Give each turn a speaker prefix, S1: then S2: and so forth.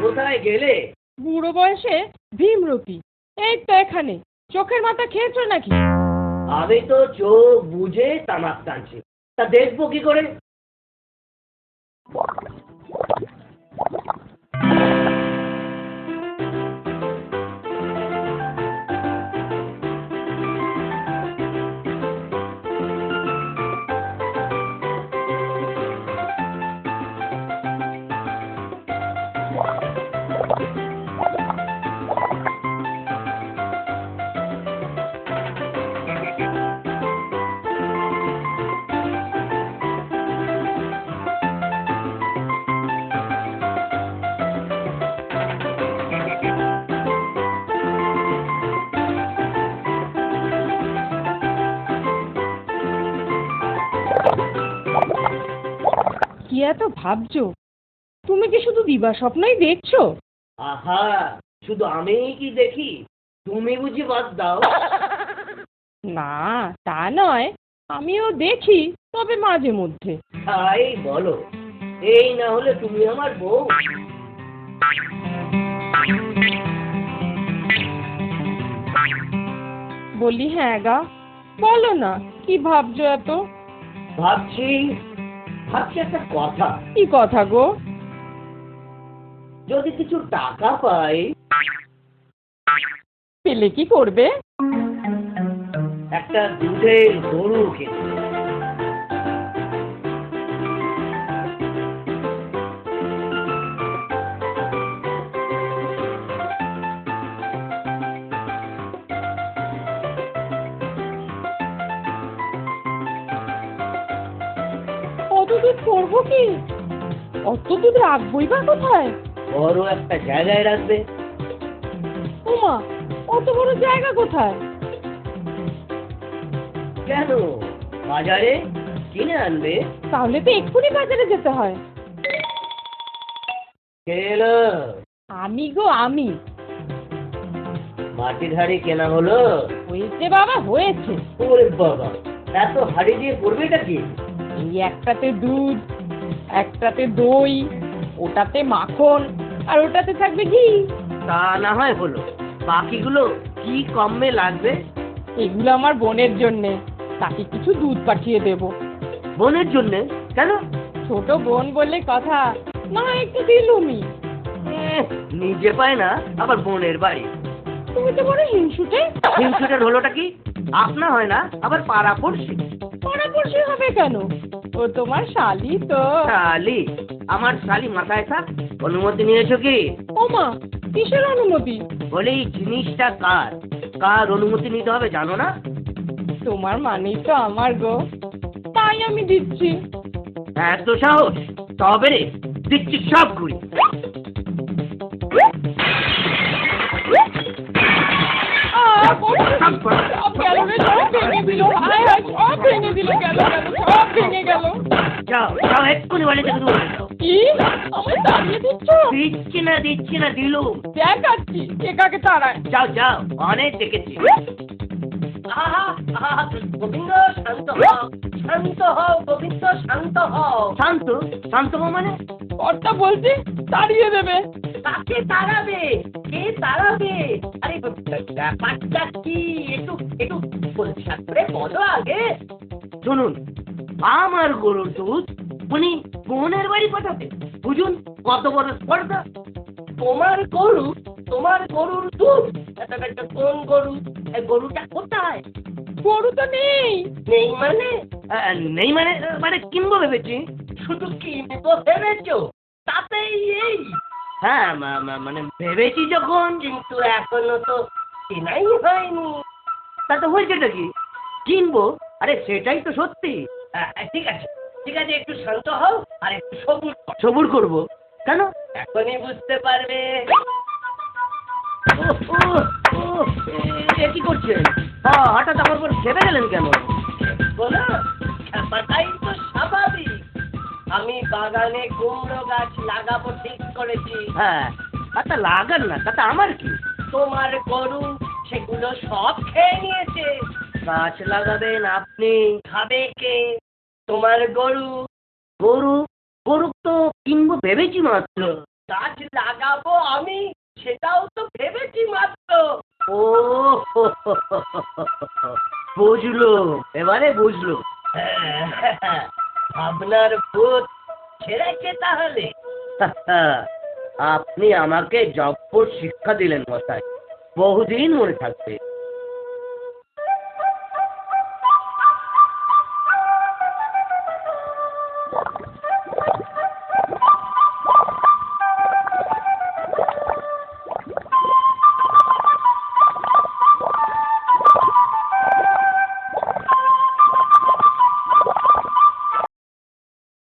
S1: কোথায় গেলে?
S2: বুড়ো বয়সে ভীমরতি, এই তো এখানে। চোখের মাথা খেয়েছো নাকি?
S1: আমি তো চোখ বুঝে তামাক টানছি, তা দেখবো কি করে?
S2: কি এত ভাবছো? তুমি কি শুধু দিবা স্বপ্নই দেখছো?
S1: আহা, শুধু আমিই কি দেখি? তুমি বুঝি বাদ দাও?
S2: না, তা নয়, আমিও দেখি, তবে মাঝে মধ্যে।
S1: তাই বলো, এই না হলে তুমি আমার বউ?
S2: বলি হ্যাঁ গা, বলো না কি ভাবছো এত?
S1: ভাবছি একটা কথা।
S2: কি কথা গো?
S1: যদি কিছু টাকা পাই।
S2: পেলে কি করবে?
S1: একটা দুধের গরু কিনবো।
S2: অত দুধ করবো কি? অত দুধ রাখবোই বা কোথায়?
S1: বড় একটা জায়গায় রাখবে।
S2: ওমা, অত বড় জায়গা কোথায়?
S1: কেন, বাজারে কিনে আনবে।
S2: তাহলে তো এক্ষুনি বাজারে যেতে হয়।
S1: এলো
S2: আমি গো, আমি।
S1: মাটির হাড়ি কেনা হলো?
S2: হয়েছে বাবা, হয়েছে।
S1: ওরে বাবা, এত হাড়ি দিয়ে করবেটা কি?
S2: এই একটাতে দুধ, একটাতে দই, ওটাতে মাখন, আর ওটাতে থাকবে ঘি।
S1: তা না হয় হলো, বাকিগুলো কি কমে লাগবে?
S2: এগুলো আমার বোনের জন্যে, তাকে কিছু দুধ পাঠিয়ে দেব।
S1: বোনের জন্যে? কেন?
S2: ছোট বোন বলে কথা, না একটু দিলুমি।
S1: নিজে পায় না, আবার বোনের বাড়ি।
S2: তুমি তো বড় হিংসুটে।
S1: হিংসুটের হলোটা কি? আপনা হয় না, আবার পাড়া পড়শি।
S2: পাড়াপড়শি হবে কেন? ও তোমার শালি তো।
S1: শালি? আমার শালি মাথায় থাক। অনুমতি নিয়েছো কি?
S2: ওমা, কিসের অনুমতি?
S1: বলে এই জিনিসটা কার, কার অনুমতি নিতে হবে জানো না?
S2: তোমার মানেই তো আমার গো, তাই আমি দিচ্ছি।
S1: এত সাহস? তবে রে, দিচ্ছি সব ঘুরি।
S2: সব গেল রে, সব ভেঙে দিল। হায় হায়, সব ভেঙে দিল, গেল গেল, সব ভেঙে গেল।
S1: যাও যাও, এক্ষুনি বাড়ি থেকে দূরে যাও।
S2: কি আমায় তাড়িয়ে দিচ্ছ?
S1: দিচ্ছি না দিলুম।
S2: দেখাচ্ছি কে কাকে তাড়ায়।
S1: যাও যাও, অনেক দেখেছি। গোবিন্দ শান্ত হও, শান্ত হও গোবিন্দ, শান্ত হও। শান্ত? শান্ত হও মানে?
S2: কর্তা বলছি তাড়িয়ে দেবে।
S1: কাকে তাড়াবে? কে তাড়াবে? আরে ব্যাপারটা কি একটু একটু পরিষ্কার করে বলো আগে। শুনুন, আমার গরুর দুধ উনি বোনের বাড়ি পাঠাবে, বুঝুন কত বড় স্পর্ধা। তোমার গরু, তোমার গরুর দুধ? কোন গরু? গরুটা কোথায়?
S2: গরু তো নেই।
S1: নেই মানে? নেই মানে মানে কিনবো ভেবেছি। শুধু কিনবো ভেবেছো? তাতেই এই? হ্যাঁ, মানে ভেবেছি যখন, কিন্তু এখনো তো কেনাই হয়নি। তা তো হয়েছেটা কি? কিনবো? আরে সেটাই তো সত্যি। ঠিক আছে ঠিক আছে, একটু শান্ত হও আর একটু সবুর করবো। কেন? এখনই বুঝতে পারবে। কি করছেন? হঠাৎ আমার উপর খেপে গেলেন কেন? বলো, খেপাটাই তো স্বাভাবিক। আমি বাগানে কুমড়ো গাছ লাগাবো ঠিক করেছি। হ্যাঁ, তা লাগান না, তাতে আমার কি? তোমার গরু সেগুলো সব খেয়ে নিয়েছে। গাছ লাগাবেন আপনি, খাবে কে? তোমার গরু। গরু? গরু তো কিনবো ভেবেছি মাত্র। গাছ লাগাবো আমি, সেটাও তো ভেবেছি মাত্র। ও বুঝলো, এবারে বুঝলো। আপনার ভূত ছেড়েছে তাহলে। আপনি আমাকে জব্বর শিক্ষা দিলেন মশাই, বহুদিন মনে থাকবে।